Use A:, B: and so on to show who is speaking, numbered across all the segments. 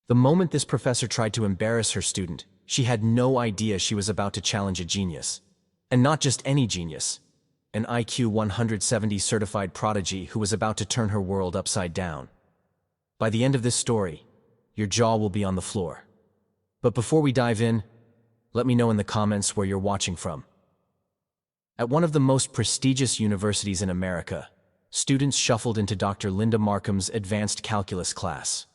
A: The moment this professor tried to embarrass her student, she had no idea she was about to challenge a genius. And not just any genius. An IQ 170 certified prodigy who was about to turn her world upside down. By the end of this story, your jaw will be on the floor. But before we dive in, let me know in the comments where you're watching from. At one of the most prestigious universities in America, students shuffled into Dr. Linda Markham's advanced calculus class.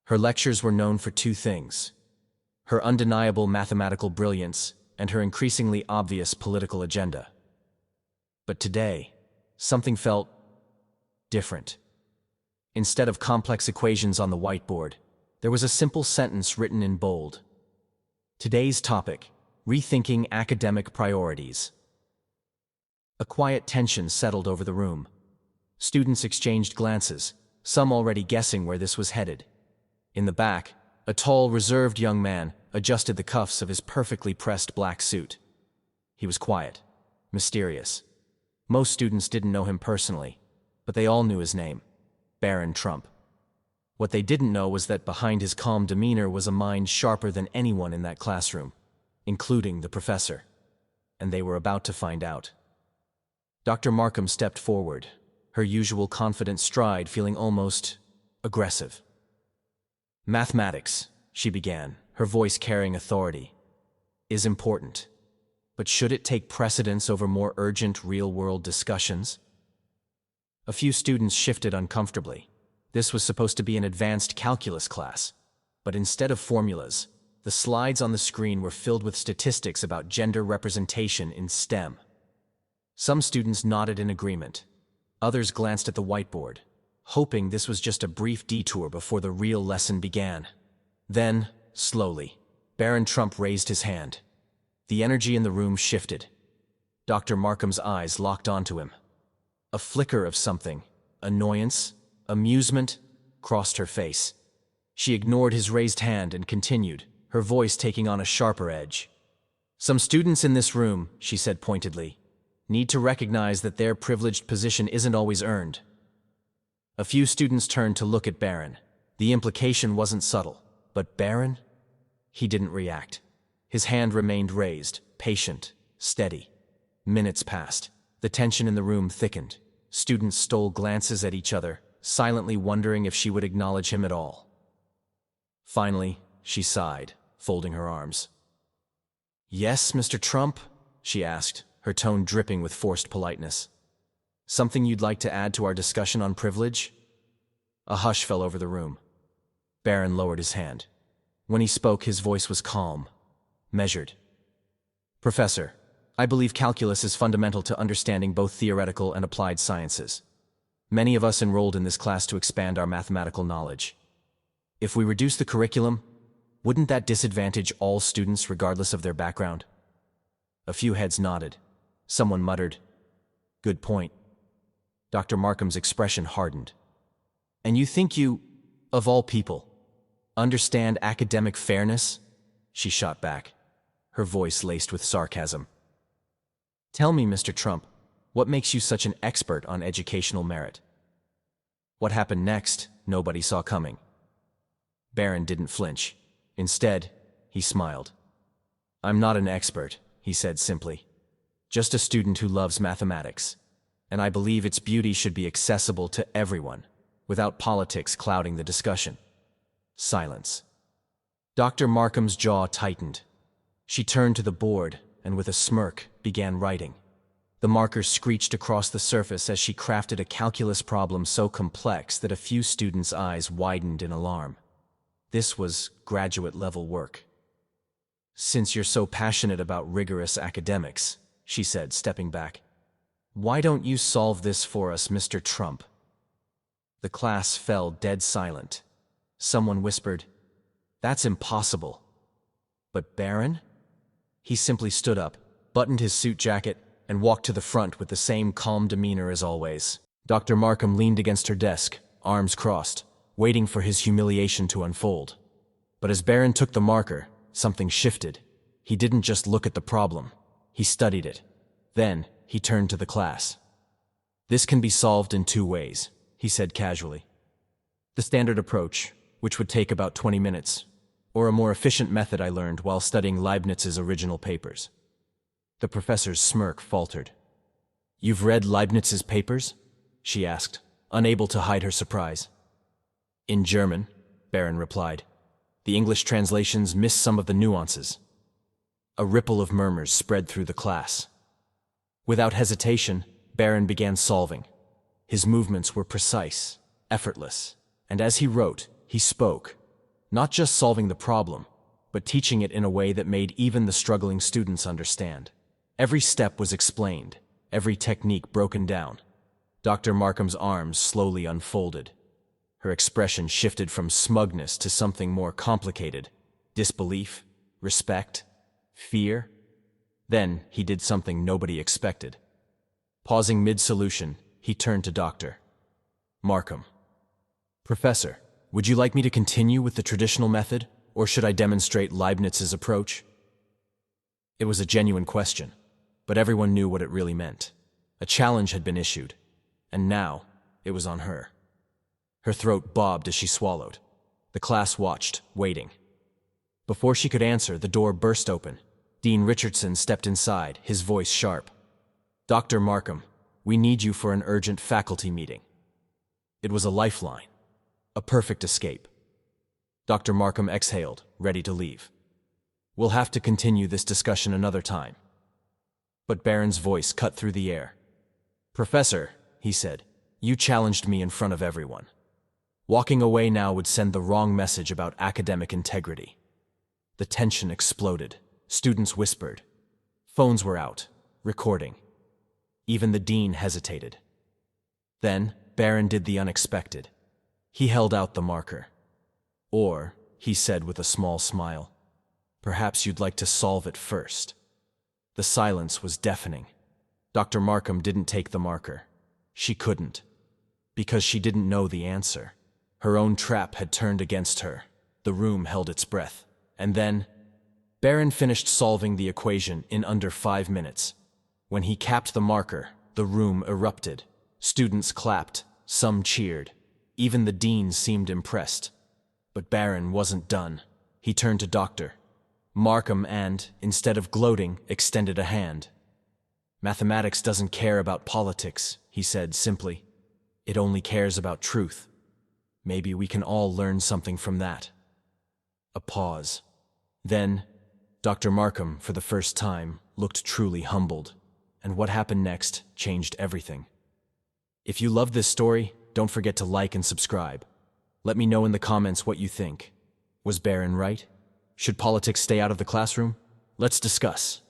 A: Her lectures were known for two things: her undeniable mathematical brilliance and her increasingly obvious political agenda. But today, something felt different. Instead of complex equations on the whiteboard, there was a simple sentence written in bold. Today's topic: rethinking academic priorities. A quiet tension settled over the room. Students exchanged glances, some already guessing where this was headed. In the back, a tall, reserved young man adjusted the cuffs of his perfectly pressed black suit. He was quiet, mysterious. Most students didn't know him personally, but they all knew his name: Barron Trump. What they didn't know was that behind his calm demeanor was a mind sharper than anyone in that classroom, including the professor. And they were about to find out. Dr. Markham stepped forward, her usual confident stride feeling almost aggressive. "Mathematics," she began, her voice carrying authority, "is important. But should it take precedence over more urgent real-world discussions?" A few students shifted uncomfortably. This was supposed to be an advanced calculus class, but instead of formulas, the slides on the screen were filled with statistics about gender representation in STEM. Some students nodded in agreement. Others glanced at the whiteboard, hoping this was just a brief detour before the real lesson began. Then, slowly, Barron Trump raised his hand. The energy in the room shifted. Dr. Markham's eyes locked onto him. A flicker of something, annoyance, amusement, crossed her face. She ignored his raised hand and continued, her voice taking on a sharper edge. "Some students in this room," she said pointedly, "need to recognize that their privileged position isn't always earned." A few students turned to look at Barron. The implication wasn't subtle, but Barron? He didn't react. His hand remained raised, patient, steady. Minutes passed. The tension in the room thickened. Students stole glances at each other, silently wondering if she would acknowledge him at all. Finally, she sighed, folding her arms. "Yes, Mr. Trump?" she asked, her tone dripping with forced politeness. "Something you'd like to add to our discussion on privilege?" A hush fell over the room. Barron lowered his hand. When he spoke, his voice was calm, measured. "Professor, I believe calculus is fundamental to understanding both theoretical and applied sciences. Many of us enrolled in this class to expand our mathematical knowledge. If we reduce the curriculum, wouldn't that disadvantage all students regardless of their background?" A few heads nodded. Someone muttered, "Good point." Dr. Markham's expression hardened. "And you think you, of all people, understand academic fairness?" She shot back, her voice laced with sarcasm. "Tell me, Mr. Trump, what makes you such an expert on educational merit?" What happened next, nobody saw coming. Barron didn't flinch. Instead, he smiled. "I'm not an expert," he said simply. "Just a student who loves mathematics. And I believe its beauty should be accessible to everyone, without politics clouding the discussion." Silence. Dr. Markham's jaw tightened. She turned to the board and with a smirk began writing. The marker screeched across the surface as she crafted a calculus problem so complex that a few students' eyes widened in alarm. This was graduate-level work. "Since you're so passionate about rigorous academics," she said, stepping back, "why don't you solve this for us, Mr. Trump?" The class fell dead silent. Someone whispered, "That's impossible." But Barron? He simply stood up, buttoned his suit jacket, and walked to the front with the same calm demeanor as always. Dr. Markham leaned against her desk, arms crossed, waiting for his humiliation to unfold. But as Barron took the marker, something shifted. He didn't just look at the problem. He studied it. Then, he turned to the class. "This can be solved in two ways," he said casually. "The standard approach, which would take about 20 minutes, or a more efficient method I learned while studying Leibniz's original papers. The professor's smirk faltered. "You've read Leibniz's papers?" she asked, unable to hide her surprise. "In German," Barron replied. "The English translations miss some of the nuances." A ripple of murmurs spread through the class. Without hesitation, Barron began solving. His movements were precise, effortless, and as he wrote, he spoke, not just solving the problem, but teaching it in a way that made even the struggling students understand. Every step was explained, every technique broken down. Dr. Markham's arms slowly unfolded. Her expression shifted from smugness to something more complicated: disbelief, respect, fear. Then he did something nobody expected. Pausing mid-solution, he turned to Dr. Markham. "Professor, would you like me to continue with the traditional method, or should I demonstrate Leibniz's approach?" It was a genuine question, but everyone knew what it really meant. A challenge had been issued, and now it was on her. Her throat bobbed as she swallowed. The class watched, waiting. Before she could answer, the door burst open. Dean Richardson stepped inside, his voice sharp. "Dr. Markham, we need you for an urgent faculty meeting." It was a lifeline, a perfect escape. Dr. Markham exhaled, ready to leave. "We'll have to continue this discussion another time." But Barron's voice cut through the air. "Professor," he said, "you challenged me in front of everyone. Walking away now would send the wrong message about academic integrity." The tension exploded. Students whispered. Phones were out, recording. Even the dean hesitated. Then Barron did the unexpected. He held out the marker. "Or," he said with a small smile, "perhaps you'd like to solve it first." The silence was deafening. Dr. Markham didn't take the marker. She couldn't. Because she didn't know the answer. Her own trap had turned against her. The room held its breath. And then Barron finished solving the equation in under 5 minutes. When he capped the marker, the room erupted. Students clapped, some cheered. Even the dean seemed impressed. But Barron wasn't done. He turned to Dr. Markham and, instead of gloating, extended a hand. "Mathematics doesn't care about politics," he said simply. "It only cares about truth. Maybe we can all learn something from that." A pause. Then Dr. Markham, for the first time, looked truly humbled, and what happened next changed everything. If you loved this story, don't forget to like and subscribe. Let me know in the comments what you think. Was Barron right? Should politics stay out of the classroom? Let's discuss.